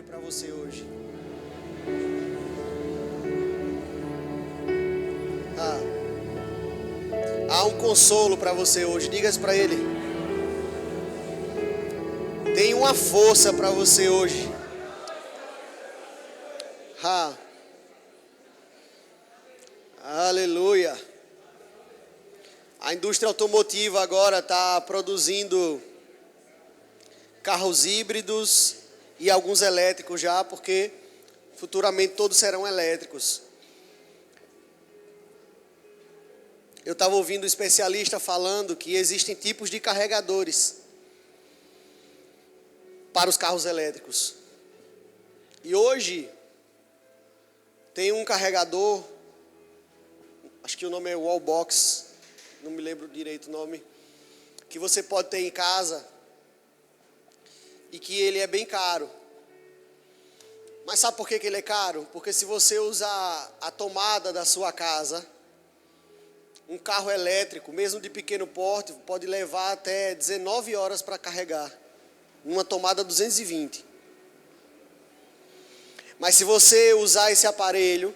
refrigério para você hoje. Há um consolo para você hoje. Diga isso para ele. Tem uma força para você hoje. Aleluia. A indústria automotiva agora está produzindo carros híbridos e alguns elétricos já, porque futuramente todos serão elétricos. Eu estava ouvindo um especialista falando que existem tipos de carregadores para os carros elétricos. E hoje tem um carregador, acho que o nome é Wallbox, não me lembro direito o nome, que você pode ter em casa e que ele é bem caro. Mas sabe por que ele é caro? Porque se você usar a tomada da sua casa, um carro elétrico, mesmo de pequeno porte, pode levar até 19 horas para carregar. Uma tomada 220. Mas se você usar esse aparelho,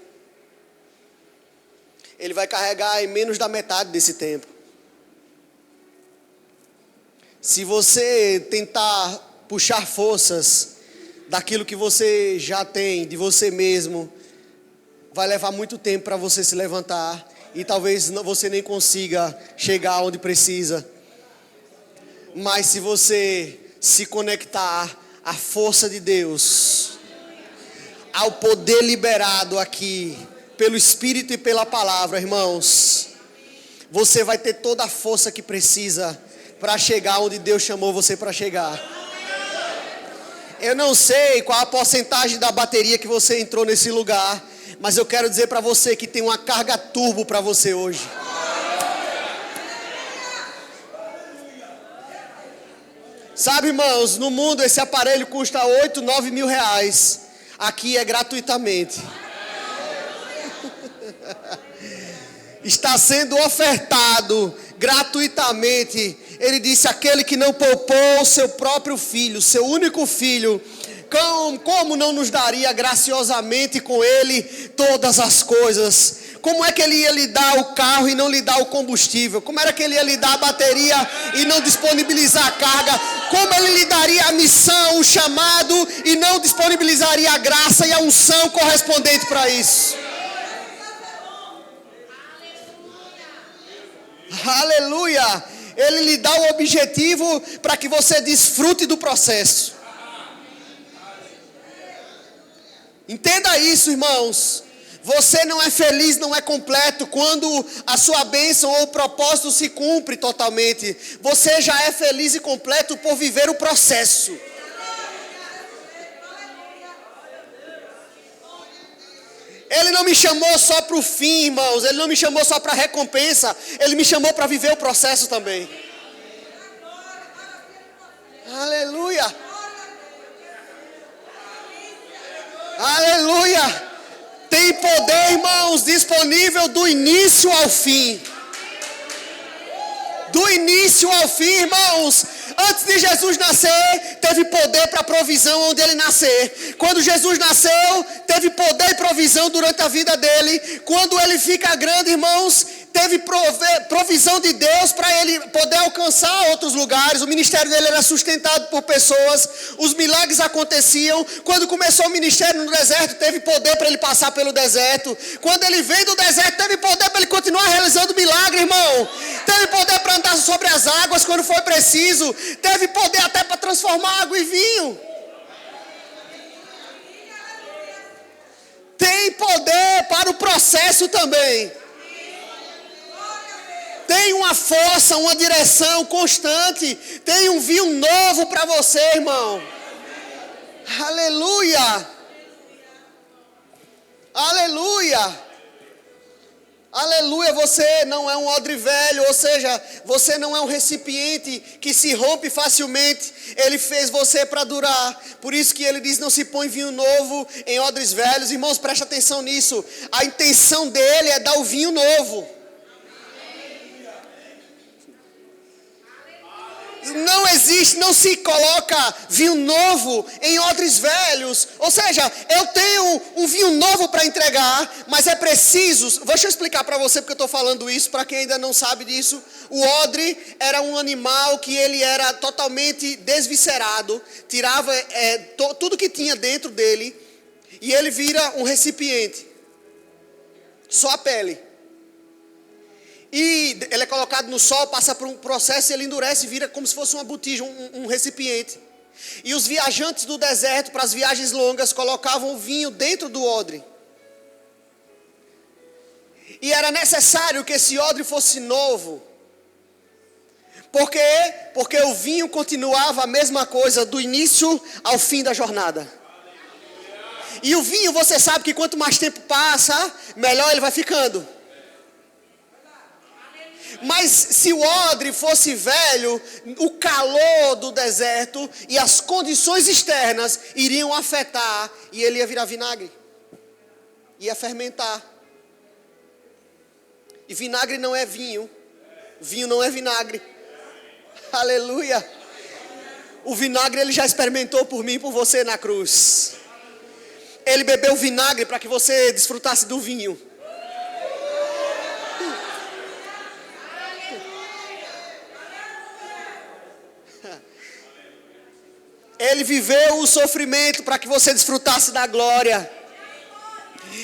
ele vai carregar em menos da metade desse tempo. Se você tentar puxar forças daquilo que você já tem, de você mesmo, vai levar muito tempo para você se levantar. E talvez você nem consiga chegar onde precisa. Mas se você se conectar à força de Deus, ao poder liberado aqui, pelo Espírito e pela palavra, irmãos, você vai ter toda a força que precisa para chegar onde Deus chamou você para chegar. Eu não sei qual a porcentagem da bateria que você entrou nesse lugar, mas eu quero dizer para você que tem uma carga turbo para você hoje. Sabe, irmãos, no mundo esse aparelho custa 8, 9 mil reais. Aqui é gratuitamente. Está sendo ofertado gratuitamente. Ele disse: aquele que não poupou o seu próprio filho, seu único filho, como não nos daria graciosamente com ele todas as coisas? Como é que ele ia lhe dar o carro e não lhe dar o combustível? Como era que ele ia lhe dar a bateria e não disponibilizar a carga? Como ele lhe daria a missão, o chamado e não disponibilizaria a graça e a unção correspondente para isso? Aleluia! Ele lhe dá o objetivo para que você desfrute do processo. Entenda isso, irmãos. Você não é feliz, não é completo quando a sua bênção ou o propósito se cumpre totalmente. Você já é feliz e completo por viver o processo. Ele não me chamou só para o fim, irmãos. Ele não me chamou só para a recompensa. Ele me chamou para viver o processo também. Aleluia. Aleluia. Tem poder, irmãos, disponível do início ao fim. Do início ao fim, irmãos. Antes de Jesus nascer, teve poder para provisão onde ele nascer. Quando Jesus nasceu, teve poder e provisão durante a vida dele. Quando ele fica grande, irmãos, teve provisão de Deus para ele poder alcançar outros lugares. O ministério dele era sustentado por pessoas. Os milagres aconteciam. Quando começou o ministério no deserto, teve poder para ele passar pelo deserto. Quando ele veio do deserto, teve poder para ele continuar realizando milagre, irmão. Teve poder para andar sobre as águas quando foi preciso. Teve poder até para transformar água em vinho. Tem poder para o processo também. Tem uma força, uma direção constante. Tem um vinho novo para você, irmão. Aleluia. Aleluia. Aleluia, você não é um odre velho, ou seja, você não é um recipiente que se rompe facilmente. Ele fez você para durar. Por isso que ele diz: não se põe vinho novo em odres velhos. Irmãos, preste atenção nisso. A intenção dele é dar o vinho novo. Não existe, não se coloca vinho novo em odres velhos. Ou seja, eu tenho um vinho novo para entregar, mas é preciso. Deixa eu explicar para você porque eu estou falando isso, para quem ainda não sabe disso. O odre era um animal que ele era totalmente desviscerado, tirava tudo que tinha dentro dele, e ele vira um recipiente, só a pele. E ele é colocado no sol, passa por um processo, ele endurece e vira como se fosse uma botija, um recipiente. E os viajantes do deserto, para as viagens longas, colocavam o vinho dentro do odre. E era necessário que esse odre fosse novo. Por quê? Porque o vinho continuava a mesma coisa do início ao fim da jornada. E o vinho, você sabe que quanto mais tempo passa, melhor ele vai ficando. Mas se o odre fosse velho, o calor do deserto e as condições externas iriam afetar e ele ia virar vinagre. Ia fermentar. E vinagre não é vinho. Vinho não é vinagre. Aleluia. O vinagre ele já experimentou por mim e por você na cruz. Ele bebeu vinagre para que você desfrutasse do vinho. Ele viveu o sofrimento para que você desfrutasse da glória.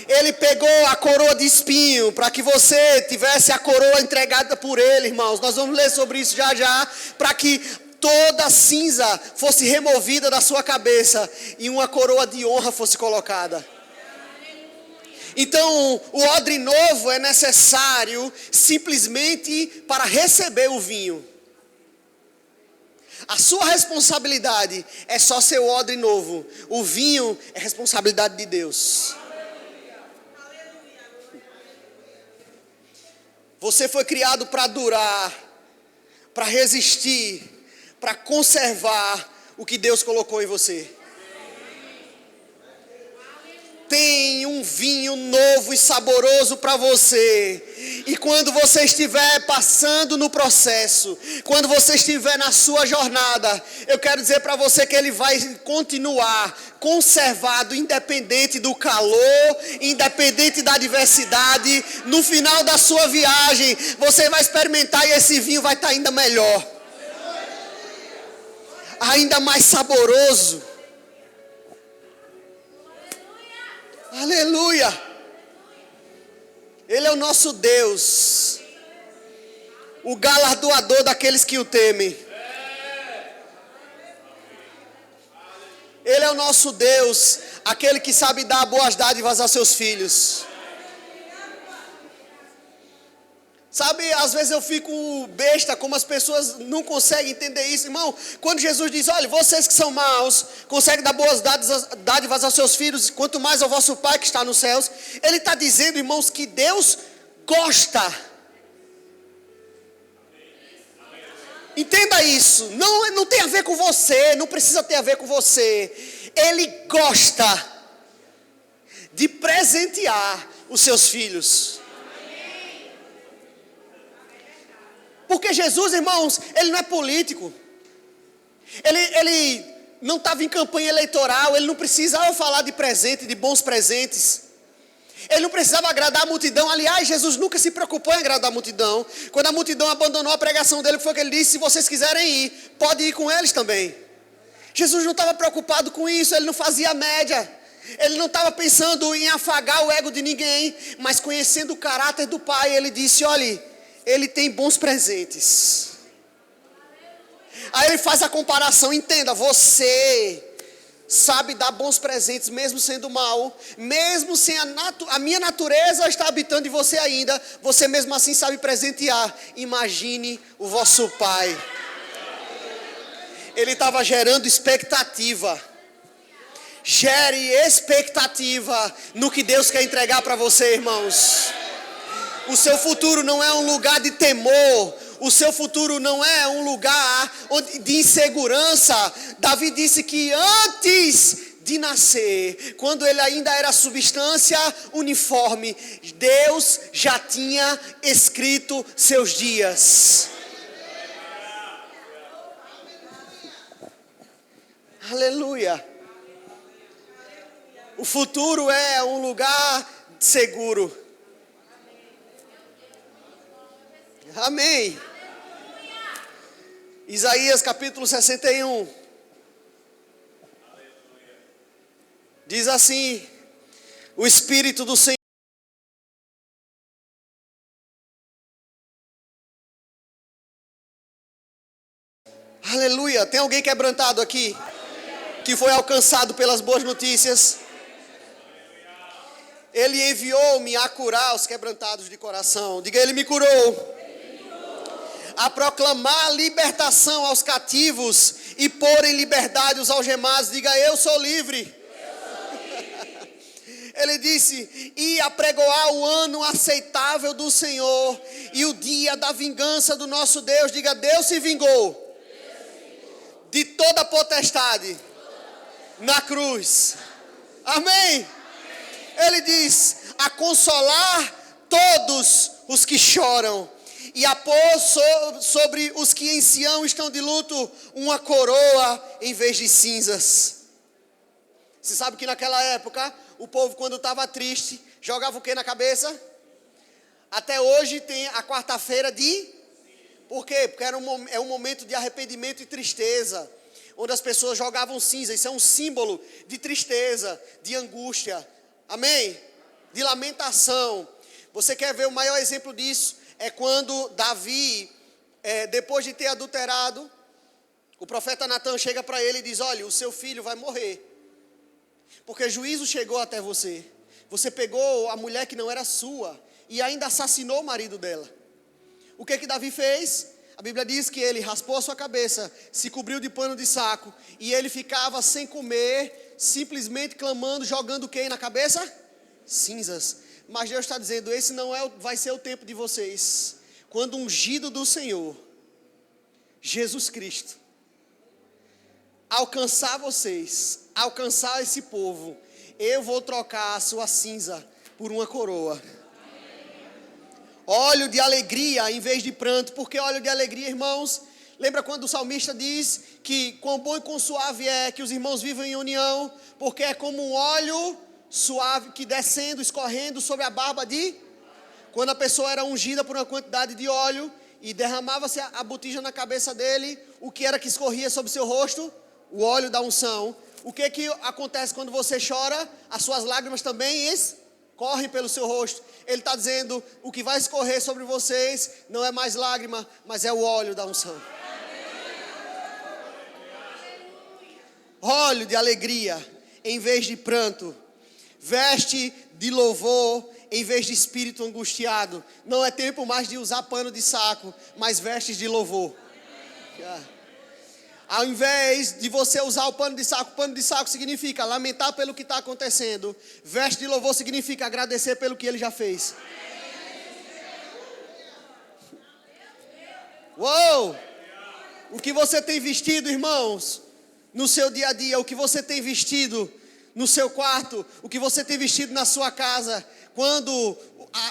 Ele pegou a coroa de espinho para que você tivesse a coroa entregada por ele, irmãos. Nós vamos ler sobre isso já já, para que toda a cinza fosse removida da sua cabeça e uma coroa de honra fosse colocada. Então, o odre novo é necessário simplesmente para receber o vinho. A sua responsabilidade é só ser o odre novo. O vinho é responsabilidade de Deus. Você foi criado para durar, para resistir, para conservar o que Deus colocou em você. Tem um vinho novo e saboroso para você. E quando você estiver passando no processo, quando você estiver na sua jornada, eu quero dizer para você que ele vai continuar conservado, independente do calor, independente da adversidade. No final da sua viagem, você vai experimentar e esse vinho vai estar ainda melhor, ainda mais saboroso. Aleluia! Ele é o nosso Deus, o galardoador daqueles que o temem. Ele é o nosso Deus, aquele que sabe dar boas dádivas aos seus filhos. Sabe, às vezes eu fico besta como as pessoas não conseguem entender isso, irmão. Quando Jesus diz, olha, vocês que são maus, conseguem dar boas dádivas aos seus filhos, quanto mais ao vosso Pai que está nos céus. Ele está dizendo, irmãos, que Deus gosta. Entenda isso, não tem a ver com você, não precisa ter a ver com você. Ele gosta de presentear os seus filhos. Porque Jesus, irmãos, ele não é político. Ele não estava em campanha eleitoral. Ele não precisava falar de presente, de bons presentes. Ele não precisava agradar a multidão. Aliás, Jesus nunca se preocupou em agradar a multidão. Quando a multidão abandonou a pregação dele, foi o que ele disse: se vocês quiserem ir, pode ir com eles também. Jesus não estava preocupado com isso. Ele não fazia média. Ele não estava pensando em afagar o ego de ninguém. Mas conhecendo o caráter do Pai, ele disse, olhe, ele tem bons presentes. Aí ele faz a comparação. Entenda, você sabe dar bons presentes mesmo sendo mal, mesmo sem a minha natureza está habitando em você ainda, você mesmo assim sabe presentear. Imagine o vosso Pai. Ele estava gerando expectativa. Gere expectativa no que Deus quer entregar para você, irmãos. O seu futuro não é um lugar de temor. O seu futuro não é um lugar de insegurança. Davi disse que antes de nascer, quando ele ainda era substância uniforme, Deus já tinha escrito seus dias. Aleluia. O futuro é um lugar seguro. Amém. Isaías capítulo 61. Diz assim: o Espírito do Senhor. Aleluia. Tem alguém quebrantado aqui? Que foi alcançado pelas boas notícias? Ele enviou-me a curar os quebrantados de coração. Diga, ele me curou. A proclamar libertação aos cativos e pôr em liberdade os algemados. Diga, eu sou livre. Ele disse, e apregoar o ano aceitável do Senhor e o dia da vingança do nosso Deus. Diga, Deus se vingou de toda potestade na cruz. Amém. Ele diz, a consolar todos os que choram e a pôr sobre os que em Sião estão de luto uma coroa em vez de cinzas. Você sabe que naquela época, o povo quando estava triste, jogava o que na cabeça? Até hoje tem a quarta-feira de... Por quê? Porque é um momento de arrependimento e tristeza, onde as pessoas jogavam cinza. Isso é um símbolo de tristeza, de angústia. Amém? De lamentação. Você quer ver o maior exemplo disso? É quando Davi, depois de ter adulterado, o profeta Natan chega para ele e diz, olha, o seu filho vai morrer. Porque juízo chegou até você. Você pegou a mulher que não era sua e ainda assassinou o marido dela. O que Davi fez? A Bíblia diz que ele raspou a sua cabeça, se cobriu de pano de saco e ele ficava sem comer, simplesmente clamando, jogando o que na cabeça? Cinzas. Mas Deus está dizendo, esse não vai ser o tempo de vocês. Quando o ungido do Senhor, Jesus Cristo, alcançar vocês, alcançar esse povo, eu vou trocar a sua cinza por uma coroa. Óleo de alegria em vez de pranto. Por que óleo de alegria, irmãos? Lembra quando o salmista diz que quão bom e quão suave é que os irmãos vivam em união? Porque é como um óleo suave que descendo, escorrendo sobre a barba de... Quando a pessoa era ungida por uma quantidade de óleo e derramava-se a botija na cabeça dele, o que era que escorria sobre seu rosto? O óleo da unção. O que acontece quando você chora? As suas lágrimas também escorrem pelo seu rosto. Ele está dizendo, o que vai escorrer sobre vocês não é mais lágrima, mas é o óleo da unção. Óleo de alegria em vez de pranto. Veste de louvor em vez de espírito angustiado. Não é tempo mais de usar pano de saco, mas vestes de louvor. Ao invés de você usar o pano de saco significa lamentar pelo que está acontecendo. Veste de louvor significa agradecer pelo que ele já fez. Uou! O que você tem vestido, irmãos, no seu dia a dia, o que você tem vestido no seu quarto, o que você tem vestido na sua casa, quando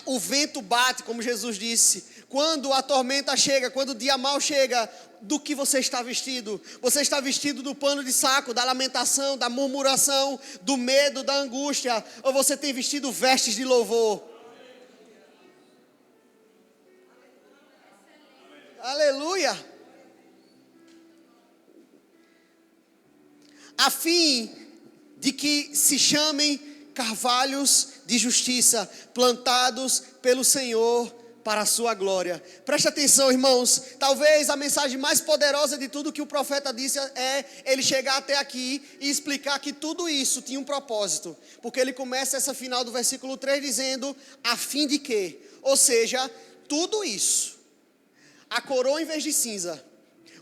o vento bate, como Jesus disse, quando a tormenta chega, quando o dia mau chega, do que você está vestido? Você está vestido do pano de saco, da lamentação, da murmuração, do medo, da angústia, ou você tem vestido vestes de louvor? Aleluia! A fim de que se chamem carvalhos de justiça, plantados pelo Senhor para a sua glória. Preste atenção, irmãos, talvez a mensagem mais poderosa de tudo que o profeta disse é ele chegar até aqui e explicar que tudo isso tinha um propósito, porque ele começa essa final do versículo 3 dizendo, a fim de quê? Ou seja, tudo isso, a coroa em vez de cinza,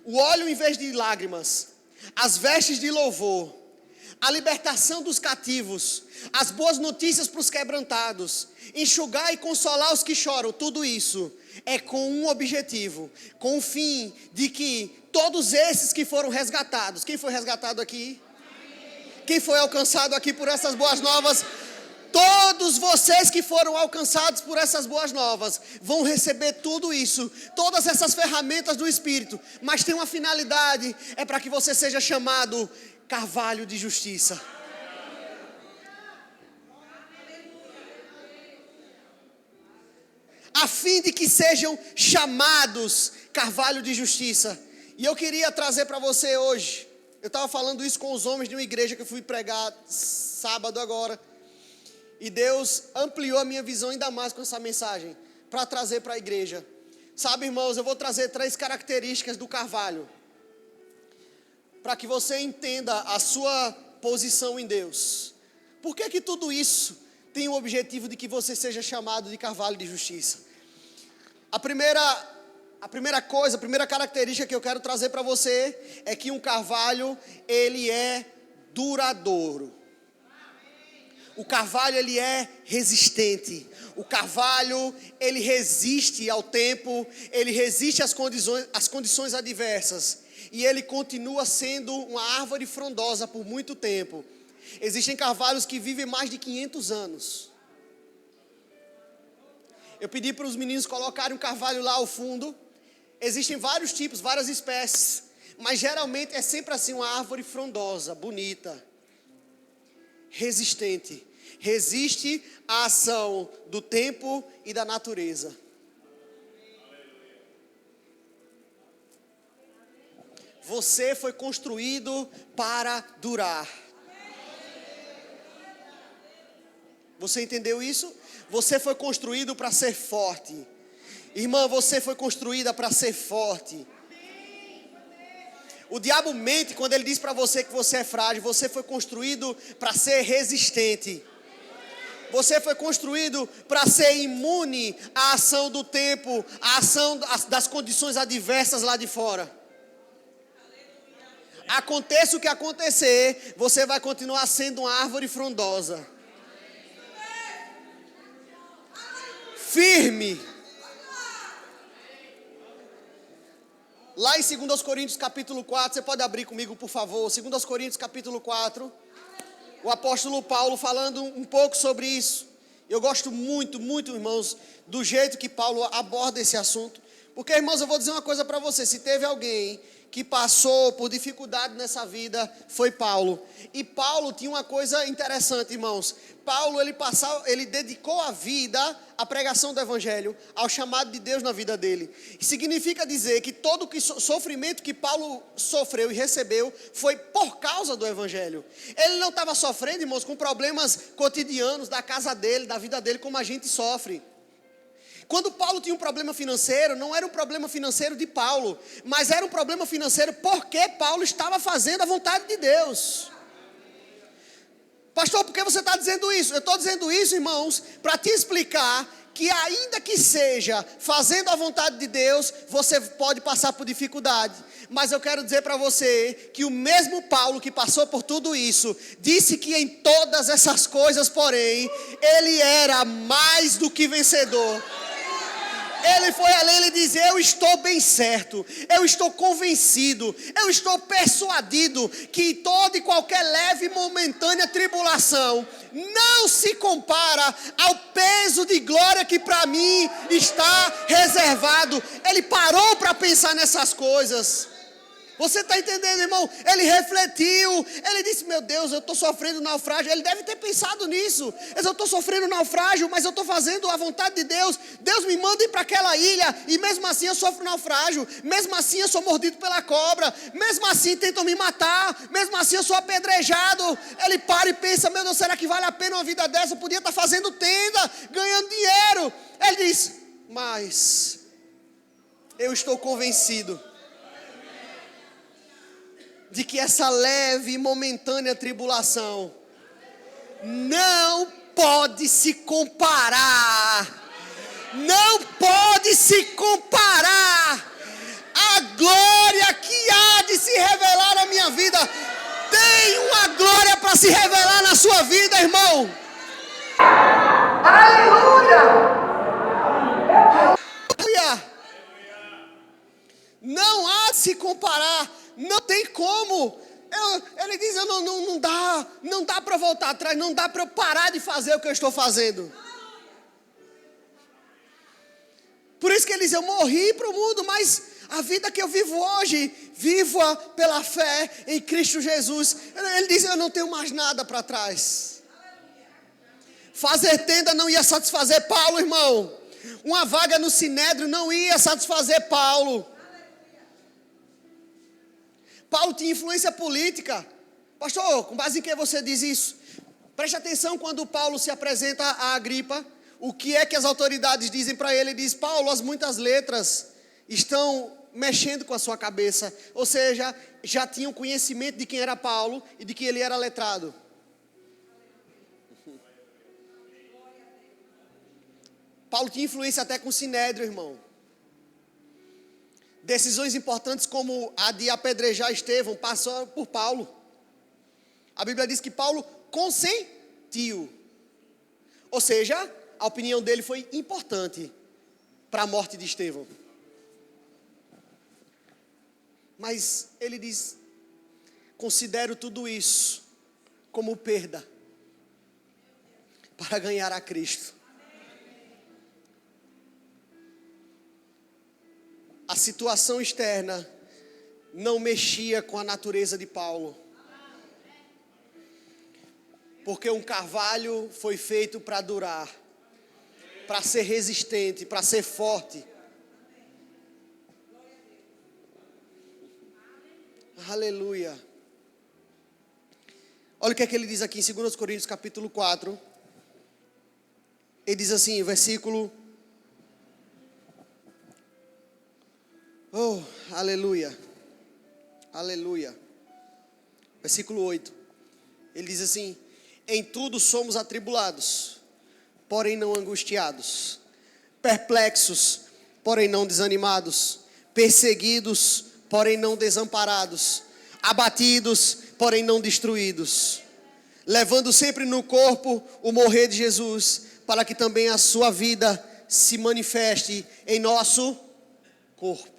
o óleo em vez de lágrimas, as vestes de louvor, a libertação dos cativos, as boas notícias para os quebrantados, enxugar e consolar os que choram, tudo isso é com um objetivo, com o fim de que todos esses que foram resgatados, quem foi resgatado aqui? Quem foi alcançado aqui por essas boas novas? Todos vocês que foram alcançados por essas boas novas vão receber tudo isso, todas essas ferramentas do Espírito, mas tem uma finalidade, é para que você seja chamado carvalho de justiça. A fim de que sejam chamados carvalho de justiça. E eu queria trazer para você hoje, eu estava falando isso com os homens de uma igreja que eu fui pregar sábado agora, e Deus ampliou a minha visão ainda mais com essa mensagem, para trazer para a igreja. Sabe, irmãos, eu vou trazer 3 características do carvalho, para que você entenda a sua posição em Deus. Por que tudo isso tem o objetivo de que você seja chamado de carvalho de justiça? A primeira característica que eu quero trazer para você é que um carvalho, ele é duradouro. O carvalho, ele é resistente. O carvalho, ele resiste ao tempo, ele resiste às condições adversas. E ele continua sendo uma árvore frondosa por muito tempo. Existem carvalhos que vivem mais de 500 anos. Eu pedi para os meninos colocarem um carvalho lá ao fundo. Existem vários tipos, várias espécies. Mas geralmente é sempre assim, uma árvore frondosa, bonita, resistente. Resiste à ação do tempo e da natureza. Você foi construído para durar. Você entendeu isso? Você foi construído para ser forte. Irmã, você foi construída para ser forte. O diabo mente quando ele diz para você que você é frágil. Você foi construído para ser resistente. Você foi construído para ser imune à ação do tempo, à ação das condições adversas lá de fora. Aconteça o que acontecer, você vai continuar sendo uma árvore frondosa. Firme. Lá em 2 Coríntios capítulo 4, você pode abrir comigo, por favor, 2 Coríntios capítulo 4, o apóstolo Paulo falando um pouco sobre isso. Eu gosto muito, muito, irmãos, do jeito que Paulo aborda esse assunto. Porque, irmãos, eu vou dizer uma coisa para você, se teve alguém que passou por dificuldade nessa vida, foi Paulo. E Paulo tinha uma coisa interessante, irmãos. Paulo, ele dedicou a vida à pregação do evangelho, ao chamado de Deus na vida dele. Significa dizer que todo o sofrimento que Paulo sofreu e recebeu foi por causa do evangelho. Ele não estava sofrendo, irmãos, com problemas cotidianos da casa dele, da vida dele, como a gente sofre. Quando Paulo tinha um problema financeiro, não era um problema financeiro de Paulo, mas era um problema financeiro porque Paulo estava fazendo a vontade de Deus. Pastor, por que você está dizendo isso? Eu estou dizendo isso, irmãos, para te explicar que ainda que seja fazendo a vontade de Deus, você pode passar por dificuldade. Mas eu quero dizer para você que o mesmo Paulo que passou por tudo isso, disse que em todas essas coisas, porém, ele era mais do que vencedor. Ele foi além, ele diz, eu estou bem certo, eu estou convencido, eu estou persuadido que toda e qualquer leve e momentânea tribulação não se compara ao peso de glória que para mim está reservado. Ele parou para pensar nessas coisas. Você está entendendo, irmão? Ele refletiu, ele disse, meu Deus, eu estou sofrendo naufrágio. Ele deve ter pensado nisso. Eu estou sofrendo naufrágio, mas eu estou fazendo a vontade de Deus. Deus me manda ir para aquela ilha, e mesmo assim eu sofro naufrágio. Mesmo assim eu sou mordido pela cobra. Mesmo assim tentam me matar. Mesmo assim eu sou apedrejado. Ele para e pensa, meu Deus, será que vale a pena uma vida dessa? Eu podia estar fazendo tenda, ganhando dinheiro. Ele diz, mas eu estou convencido de que essa leve e momentânea tribulação não pode se comparar, não pode se comparar à glória que há de se revelar na minha vida. Tem uma glória para se revelar na sua vida, irmão. Aleluia! Aleluia! Não há de se comparar. Não tem como. Ele diz, não dá para voltar atrás, não dá para eu parar de fazer o que eu estou fazendo. Por isso que ele diz, eu morri para o mundo, mas a vida que eu vivo hoje, Viva pela fé em Cristo Jesus. Ele diz, eu não tenho mais nada para trás. Fazer tenda não ia satisfazer Paulo, irmão. Uma vaga no Sinédrio não ia satisfazer Paulo. Paulo tinha influência política. Pastor, com base em que você diz isso? Preste atenção quando Paulo se apresenta a Agripa. O que é que as autoridades dizem para ele? Ele diz, Paulo, as muitas letras estão mexendo com a sua cabeça. Ou seja, já tinham conhecimento de quem era Paulo e de que ele era letrado. Paulo tinha influência até com o Sinédrio, irmão. Decisões importantes como a de apedrejar Estevão passaram por Paulo. A Bíblia diz que Paulo consentiu. Ou seja, a opinião dele foi importante para a morte de Estevão. Mas ele diz, considero tudo isso como perda para ganhar a Cristo. A situação externa não mexia com a natureza de Paulo. Porque um carvalho foi feito para durar, para ser resistente, para ser forte. Aleluia. Olha o que é que ele diz aqui em 2 Coríntios capítulo 4. Ele diz assim, versículo... Oh, aleluia. Aleluia. Versículo 8. Ele diz assim, em tudo somos atribulados, porém não angustiados, perplexos, porém não desanimados, perseguidos, porém não desamparados, abatidos, porém não destruídos, levando sempre no corpo o morrer de Jesus, para que também a sua vida se manifeste em nosso corpo.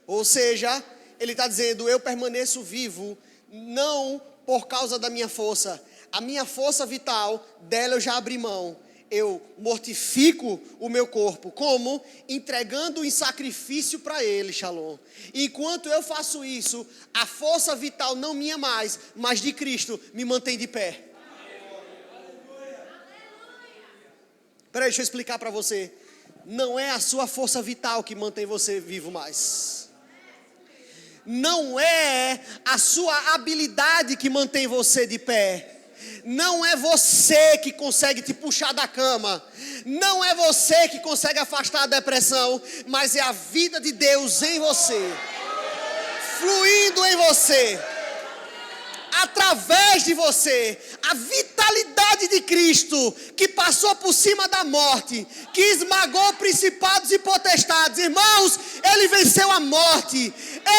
Ou seja, ele está dizendo, eu permaneço vivo, não por causa da minha força. A minha força vital, dela eu já abri mão. Eu mortifico o meu corpo. Como? Entregando em sacrifício para ele, Shalom. Enquanto eu faço isso, a força vital não minha mais, mas de Cristo, me mantém de pé. Peraí, deixa eu explicar para você. Não é a sua força vital que mantém você vivo mais. Não é a sua habilidade que mantém você de pé. Não é você que consegue te puxar da cama. Não é você que consegue afastar a depressão. Mas é a vida de Deus em você, fluindo em você, através de você. A vitalidade de Cristo, que passou por cima da morte, que esmagou principados e potestades. Irmãos, Ele venceu a morte,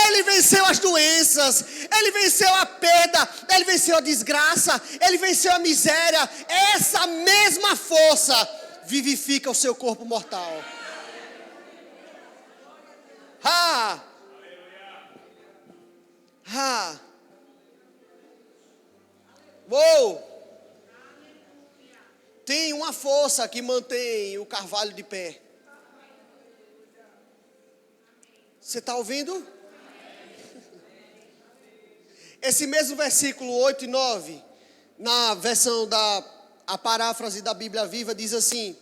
Ele venceu as doenças, Ele venceu a perda, Ele venceu a desgraça, Ele venceu a miséria. Essa mesma força vivifica o seu corpo mortal. Uou! Tem uma força que mantém o carvalho de pé. Você está ouvindo? Esse mesmo versículo 8 e 9, na versão a paráfrase da Bíblia Viva, diz assim: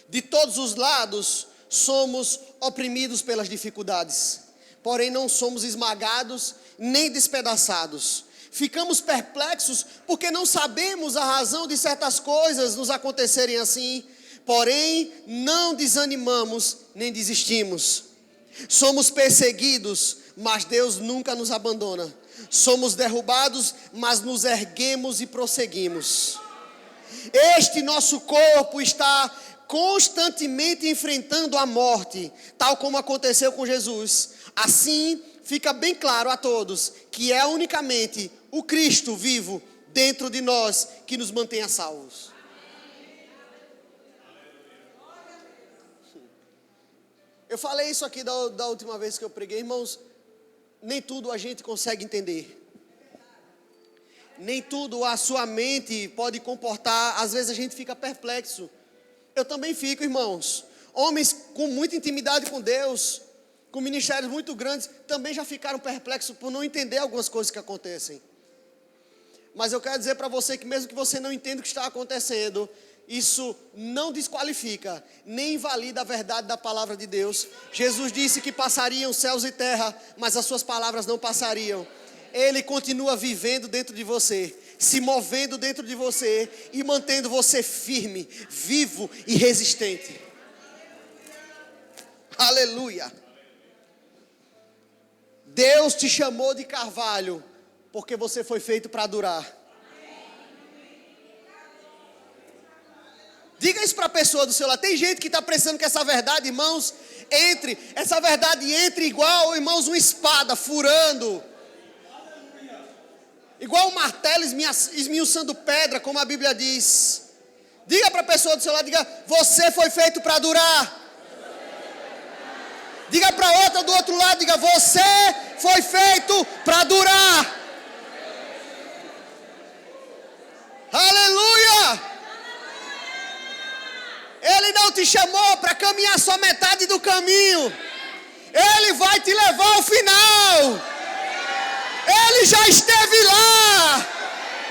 de todos os lados somos oprimidos pelas dificuldades, porém não somos esmagados nem despedaçados. Ficamos perplexos porque não sabemos a razão de certas coisas nos acontecerem assim, porém não desanimamos nem desistimos. Somos perseguidos, mas Deus nunca nos abandona. Somos derrubados, mas nos erguemos e prosseguimos. Este nosso corpo está constantemente enfrentando a morte, tal como aconteceu com Jesus. Assim, fica bem claro a todos que é unicamente o Cristo vivo dentro de nós que nos mantém a salvos. Eu falei isso aqui da última vez que eu preguei, irmãos. Nem tudo a gente consegue entender. Nem tudo a sua mente pode comportar. Às vezes a gente fica perplexo. Eu também fico, irmãos. Homens com muita intimidade com Deus, com ministérios muito grandes, também já ficaram perplexos por não entender algumas coisas que acontecem. Mas eu quero dizer para você que mesmo que você não entenda o que está acontecendo, isso não desqualifica, nem invalida a verdade da palavra de Deus. Jesus disse que passariam céus e terra, mas as suas palavras não passariam. Ele continua vivendo dentro de você, se movendo dentro de você e mantendo você firme, vivo e resistente. Aleluia! Deus te chamou de carvalho porque você foi feito para durar. Diga isso para a pessoa do seu lado. Tem gente que está pensando que essa verdade, irmãos, essa verdade entre igual, irmãos, uma espada furando. Igual um martelo esmiuçando pedra, como a Bíblia diz. Diga para a pessoa do seu lado, diga, você foi feito para durar. Diga para outra do outro lado, diga, você foi feito para durar. Aleluia! Ele não te chamou para caminhar só metade do caminho. Ele vai te levar ao final. Ele já esteve lá.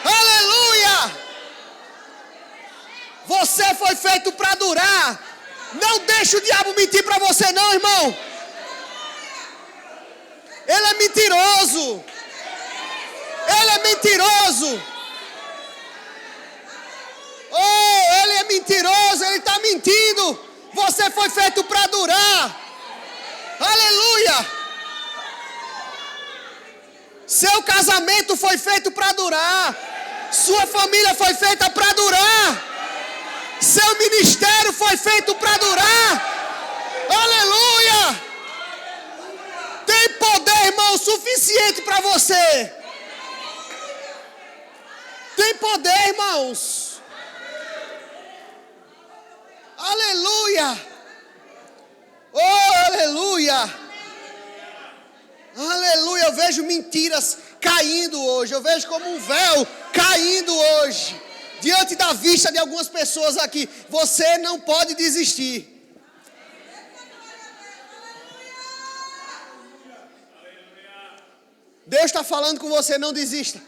Aleluia! Você foi feito para durar. Não deixe o diabo mentir para você não, irmão. Ele é mentiroso. Ele é mentiroso. Oh, ele é mentiroso, ele está mentindo. Você foi feito para durar. Aleluia. Seu casamento foi feito para durar. Sua família foi feita para durar. Seu ministério foi feito para durar. Aleluia. Tem poder, irmão, suficiente para você. Tem poder, irmãos. Aleluia! Oh, aleluia! Aleluia! Eu vejo mentiras caindo hoje. Eu vejo como um véu caindo hoje. Diante da vista de algumas pessoas aqui. Você não pode desistir. Deus está falando com você, não desista.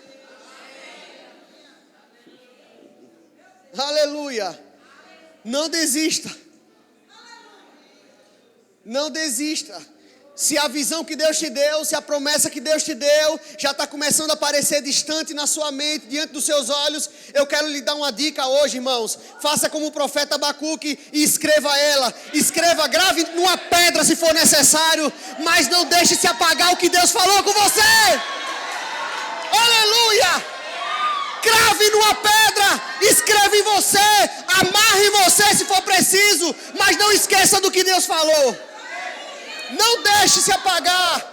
Aleluia! Não desista. Não desista. Se a visão que Deus te deu, se a promessa que Deus te deu já está começando a aparecer distante na sua mente, diante dos seus olhos, eu quero lhe dar uma dica hoje, irmãos. Faça como o profeta Abacuque e escreva ela. Escreva, grave numa pedra se for necessário, mas não deixe se apagar o que Deus falou com você. Aleluia! Crave numa pedra, escreva em você, amarre em você se for preciso, mas não esqueça do que Deus falou. Não deixe se apagar.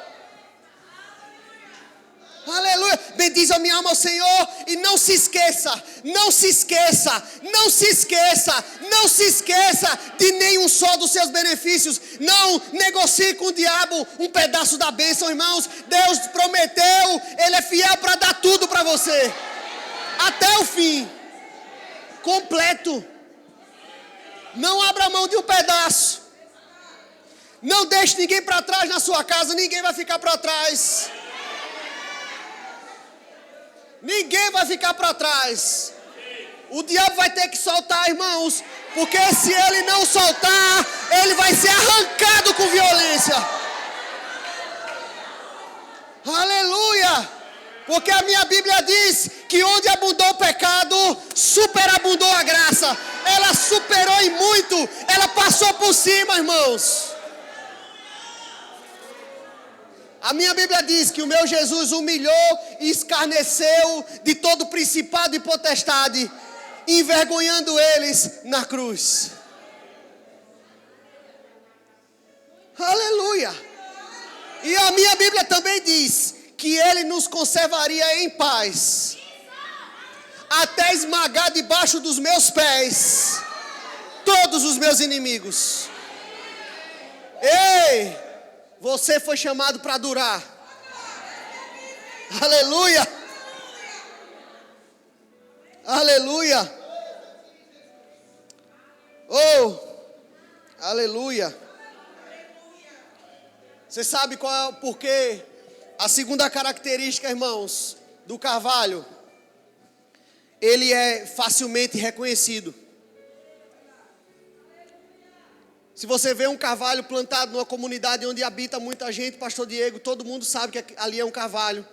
Aleluia. Bendiz a minha alma ao Senhor e não se esqueça, não se esqueça, não se esqueça, não se esqueça de nenhum só dos seus benefícios. Não negocie com o diabo um pedaço da bênção, irmãos. Deus prometeu, Ele é fiel para dar tudo para você. Até o fim, completo. Não abra mão de um pedaço. Não deixe ninguém para trás na sua casa. Ninguém vai ficar para trás. Ninguém vai ficar para trás. O diabo vai ter que soltar, irmãos, porque se ele não soltar, ele vai ser arrancado com violência. Aleluia. Porque a minha Bíblia diz que onde abundou o pecado, superabundou a graça. Ela superou em muito, ela passou por cima, irmãos. A minha Bíblia diz que o meu Jesus humilhou e escarneceu de todo principado e potestade, envergonhando eles na cruz. Aleluia. E a minha Bíblia também diz que Ele nos conservaria em paz, até esmagar debaixo dos meus pés todos os meus inimigos. Ei, você foi chamado para durar. Aleluia. Aleluia. Oh, aleluia. Você sabe qual é o porquê? A segunda característica, irmãos, do carvalho, ele é facilmente reconhecido. Se você vê um carvalho plantado numa comunidade onde habita muita gente, pastor Diego, todo mundo sabe que ali é um carvalho.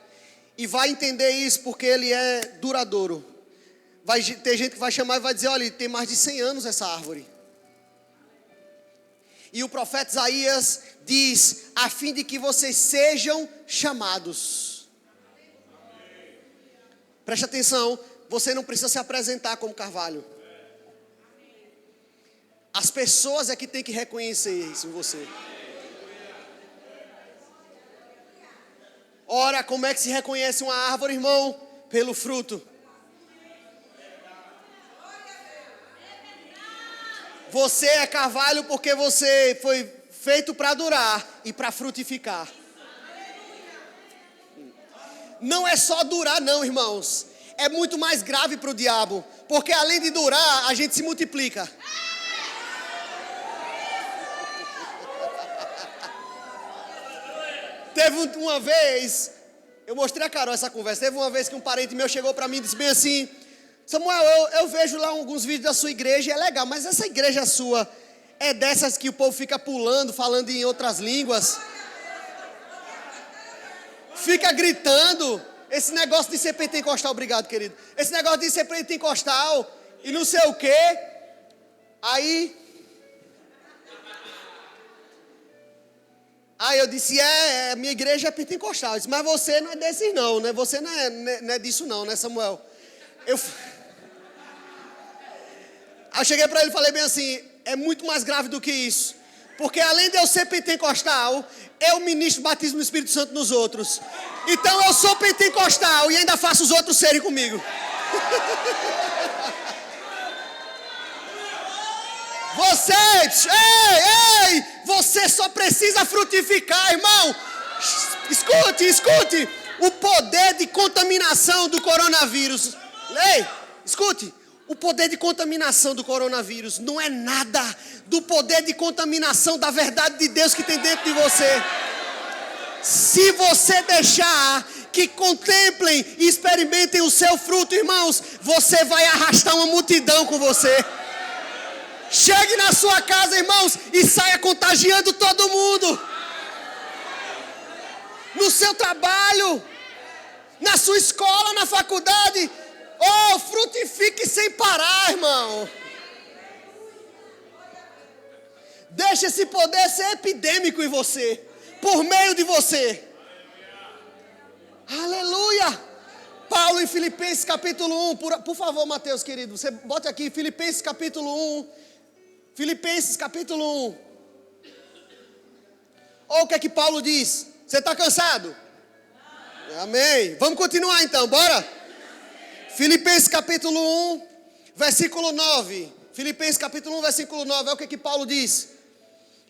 E vai entender isso porque ele é duradouro. Vai ter gente que vai chamar e vai dizer, olha, tem mais de 100 anos essa árvore. E o profeta Isaías diz, a fim de que vocês sejam chamados. Preste atenção, você não precisa se apresentar como carvalho. As pessoas é que tem que reconhecer isso em você. Ora, como é que se reconhece uma árvore, irmão? Pelo fruto. Você é carvalho porque você foi feito para durar e para frutificar. Não é só durar não, irmãos. É muito mais grave para o diabo. Porque além de durar, a gente se multiplica. Teve uma vez, eu mostrei a Carol essa conversa, teve uma vez que um parente meu chegou para mim e disse bem assim, Samuel, eu vejo lá alguns vídeos da sua igreja e é legal, mas essa igreja sua é dessas que o povo fica pulando, falando em outras línguas, fica gritando, esse negócio de ser pentecostal, obrigado querido, esse negócio de ser pentecostal e não sei o quê, aí eu disse, a minha igreja é pentecostal. Eu disse, mas você não é desses não, né? Você não é disso não, né, Samuel? Aí eu cheguei para ele e falei bem assim, é muito mais grave do que isso. Porque além de eu ser pentecostal, eu ministro batismo no Espírito Santo nos outros. Então eu sou pentecostal e ainda faço os outros serem comigo. Você só precisa frutificar, irmão. Escute, o poder de contaminação do coronavírus. Escute, o poder de contaminação do coronavírus não é nada do poder de contaminação da verdade de Deus que tem dentro de você. Se você deixar que contemplem e experimentem o seu fruto, irmãos, você vai arrastar uma multidão com você. Chegue na sua casa, irmãos, e saia contagiando todo mundo. No seu trabalho, na sua escola, na faculdade. Frutifique sem parar, irmão. Deixe esse poder ser epidêmico em você, por meio de você. Aleluia. Paulo em Filipenses capítulo 1, por favor, Mateus querido, você bota aqui, Filipenses capítulo 1. Filipenses capítulo 1. Olha o que é que Paulo diz. Você está cansado? Não. Amém. Vamos continuar então, bora? Filipenses capítulo 1, versículo 9. Filipenses capítulo 1, versículo 9. Olha o que é que Paulo diz.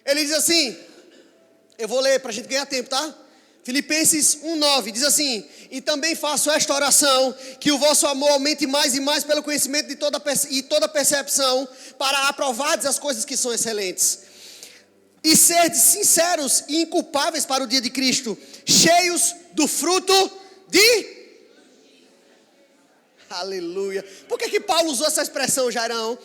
Ele diz assim, eu vou ler para a gente ganhar tempo, tá? Filipenses 1:9 diz assim, e também faço esta oração, que o vosso amor aumente mais e mais pelo conhecimento de toda percepção, para aprovardes as coisas que são excelentes, e serdes sinceros e inculpáveis para o dia de Cristo, cheios do fruto de... Aleluia. Por que Paulo usou essa expressão, Jairão?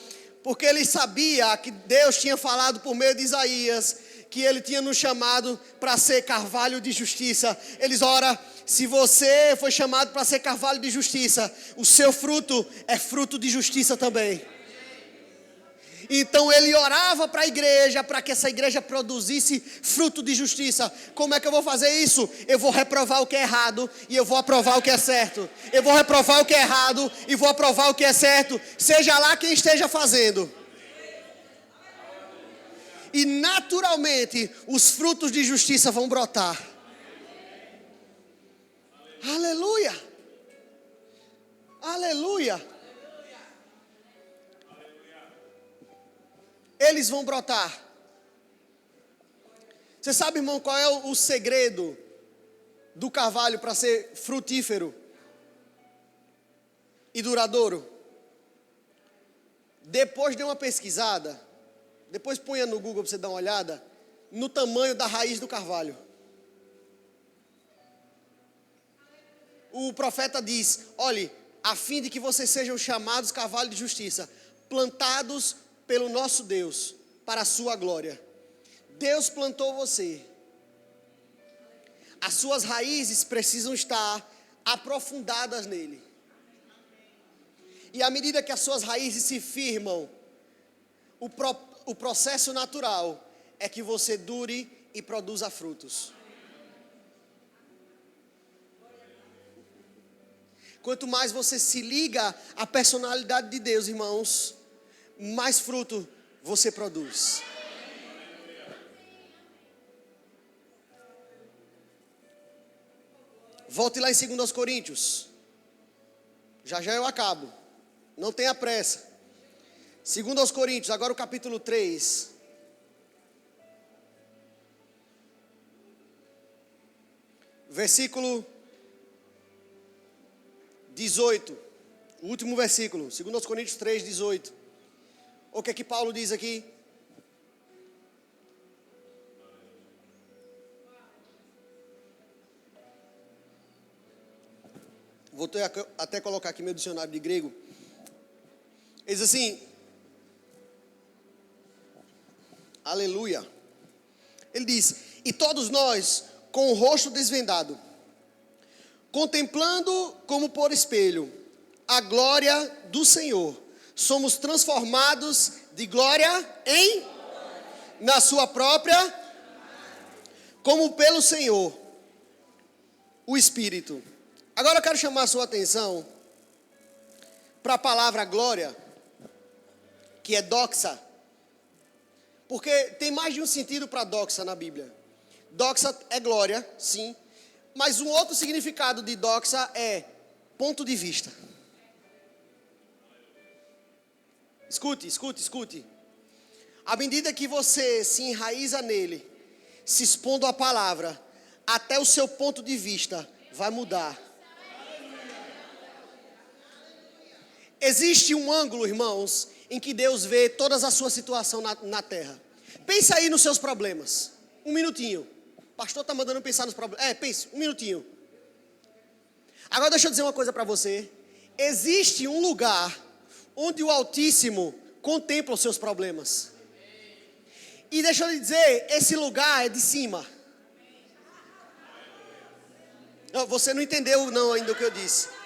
Porque ele sabia que Deus tinha falado por meio de Isaías, que ele tinha nos chamado para ser carvalho de justiça. Eles ora, se você foi chamado para ser carvalho de justiça, o seu fruto é fruto de justiça também. Então ele orava para a igreja, para que essa igreja produzisse fruto de justiça. Como é que eu vou fazer isso? Eu vou reprovar o que é errado e eu vou aprovar o que é certo. Eu vou reprovar o que é errado e vou aprovar o que é certo, seja lá quem esteja fazendo. E naturalmente os frutos de justiça vão brotar. Aleluia. Aleluia. Eles vão brotar. Você sabe, irmão, qual é o segredo do carvalho para ser frutífero e duradouro? Depois de uma pesquisada, depois ponha no Google para você dar uma olhada, no tamanho da raiz do carvalho. o profeta diz: olhe, a fim de que vocês sejam chamados cavalo de justiça, plantados pelo nosso Deus, para a sua glória. Deus plantou você. As suas raízes precisam estar aprofundadas nele. E à medida que as suas raízes se firmam, o processo natural é que você dure e produza frutos. Quanto mais você se liga à personalidade de Deus, irmãos, mais fruto você produz. Volte lá em 2 Coríntios. Já eu acabo. Não tenha pressa. 2 Coríntios, agora o capítulo 3. Versículo 18. O último versículo. 2 Coríntios 3, 18. O que é que Paulo diz aqui? Vou até colocar aqui meu dicionário de grego. Ele diz assim: aleluia. Ele diz: e todos nós, com o rosto desvendado, contemplando como por espelho a glória do Senhor, somos transformados de glória em na sua própria, como pelo Senhor, o Espírito. Agora eu quero chamar a sua atenção para a palavra glória, que é doxa. Porque tem mais de um sentido para doxa na Bíblia. Doxa é glória, sim. Mas um outro significado de doxa é ponto de vista. Escute. À medida que você se enraiza nele, se expondo à palavra, até o seu ponto de vista vai mudar. Existe um ângulo, irmãos, em que Deus vê todas as suas situações na terra. Pensa aí nos seus problemas. Um minutinho. O pastor está mandando pensar nos problemas. Pense, um minutinho. Agora deixa eu dizer uma coisa para você. Existe um lugar onde o Altíssimo contempla os seus problemas. E deixa eu lhe dizer, esse lugar é de cima. Não, você não entendeu não ainda o que eu disse.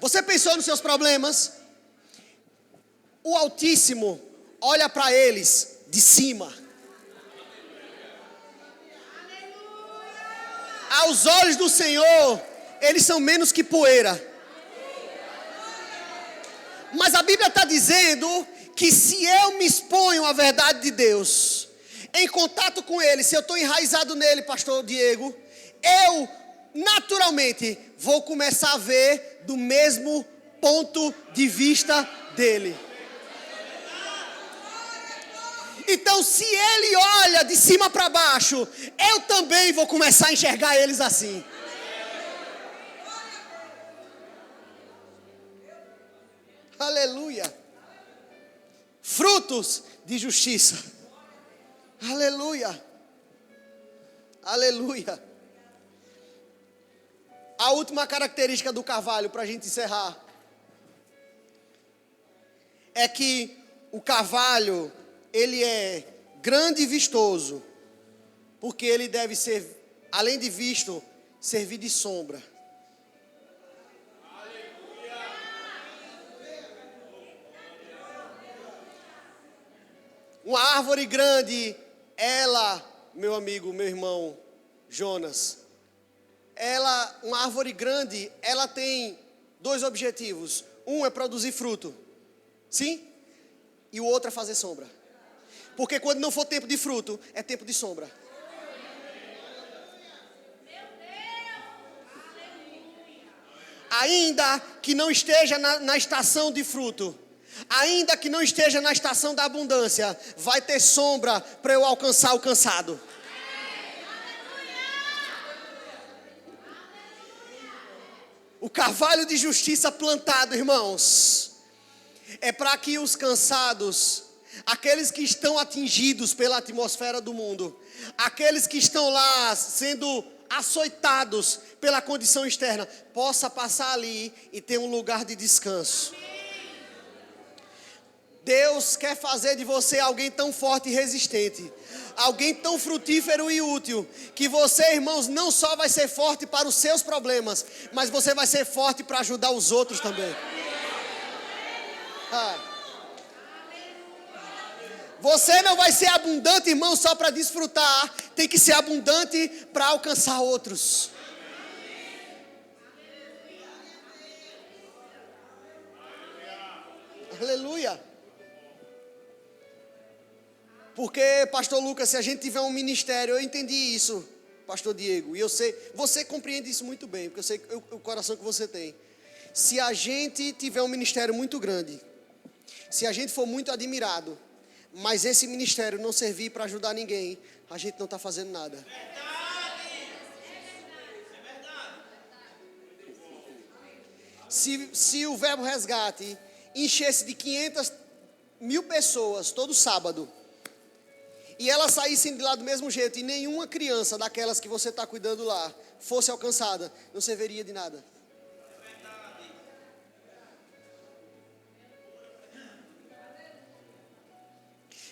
Você pensou nos seus problemas? O Altíssimo olha para eles de cima. Aos olhos do Senhor, eles são menos que poeira. Mas a Bíblia está dizendo que se eu me exponho à verdade de Deus, em contato com Ele, se eu estou enraizado nele, pastor Diego, eu naturalmente vou começar a ver do mesmo ponto de vista dele. Então, se ele olha de cima para baixo, eu também vou começar a enxergar eles assim. Aleluia. Frutos de justiça. Aleluia. Aleluia. A última característica do carvalho, para a gente encerrar, é que o carvalho, ele é grande e vistoso, porque ele deve ser, além de visto, servir de sombra. Uma árvore grande, ela, meu amigo, meu irmão Jonas, uma árvore grande, ela tem dois objetivos. Um é produzir fruto, sim? E o outro é fazer sombra. Porque quando não for tempo de fruto, é tempo de sombra. Ainda que não esteja na estação de fruto, ainda que não esteja na estação da abundância, vai ter sombra para eu alcançar o cansado. O carvalho de justiça plantado, irmãos, é para que os cansados, aqueles que estão atingidos pela atmosfera do mundo, aqueles que estão lá sendo açoitados pela condição externa, possa passar ali e ter um lugar de descanso. Deus quer fazer de você alguém tão forte e resistente, alguém tão frutífero e útil, que você, irmãos, não só vai ser forte para os seus problemas, mas você vai ser forte para ajudar os outros também. Você não vai ser abundante, irmão, só para desfrutar, tem que ser abundante para alcançar outros. Aleluia. Porque, pastor Lucas, se a gente tiver um ministério, eu entendi isso, pastor Diego, e eu sei, você compreende isso muito bem, porque eu sei o coração que você tem. Se a gente tiver um ministério muito grande, se a gente for muito admirado, mas esse ministério não servir para ajudar ninguém, a gente não está fazendo nada. Se o Verbo Resgate enchesse de 500.000 pessoas todo sábado, e elas saíssem de lá do mesmo jeito, e nenhuma criança daquelas que você está cuidando lá fosse alcançada, não serviria de nada.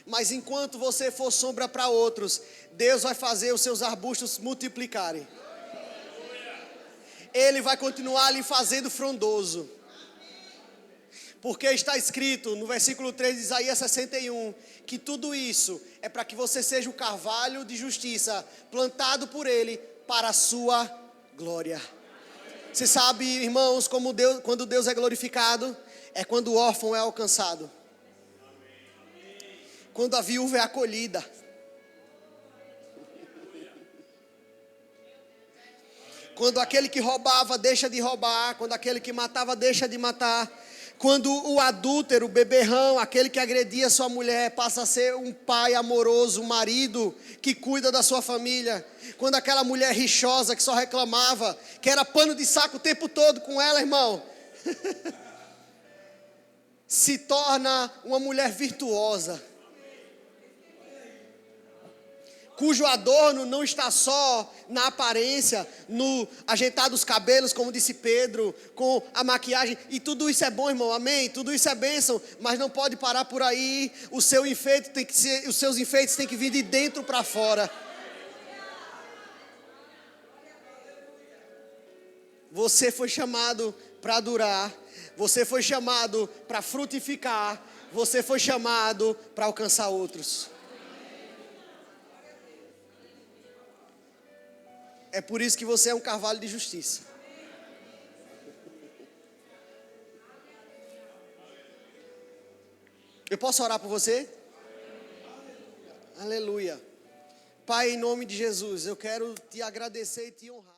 Mas enquanto você for sombra para outros, Deus vai fazer os seus arbustos multiplicarem. Ele vai continuar lhe fazendo frondoso. Porque está escrito no versículo 3 de Isaías 61, que tudo isso é para que você seja o carvalho de justiça, plantado por Ele para a sua glória. Você sabe, irmãos, quando Deus é glorificado, é quando o órfão é alcançado. Quando a viúva é acolhida. Quando aquele que roubava deixa de roubar, quando aquele que matava deixa de matar. Quando o adúltero, o beberrão, aquele que agredia sua mulher, passa a ser um pai amoroso, um marido que cuida da sua família. Quando aquela mulher rixosa que só reclamava, que era pano de saco o tempo todo com ela, irmão, se torna uma mulher virtuosa, cujo adorno não está só na aparência, no ajeitar dos cabelos, como disse Pedro, com a maquiagem, e tudo isso é bom, irmão, amém? Tudo isso é bênção, mas não pode parar por aí. Os seus enfeites têm que vir de dentro para fora. Você foi chamado para durar, você foi chamado para frutificar, você foi chamado para alcançar outros. É por isso que você é um carvalho de justiça. Eu posso orar por você? Aleluia. Pai, em nome de Jesus, eu quero te agradecer e te honrar.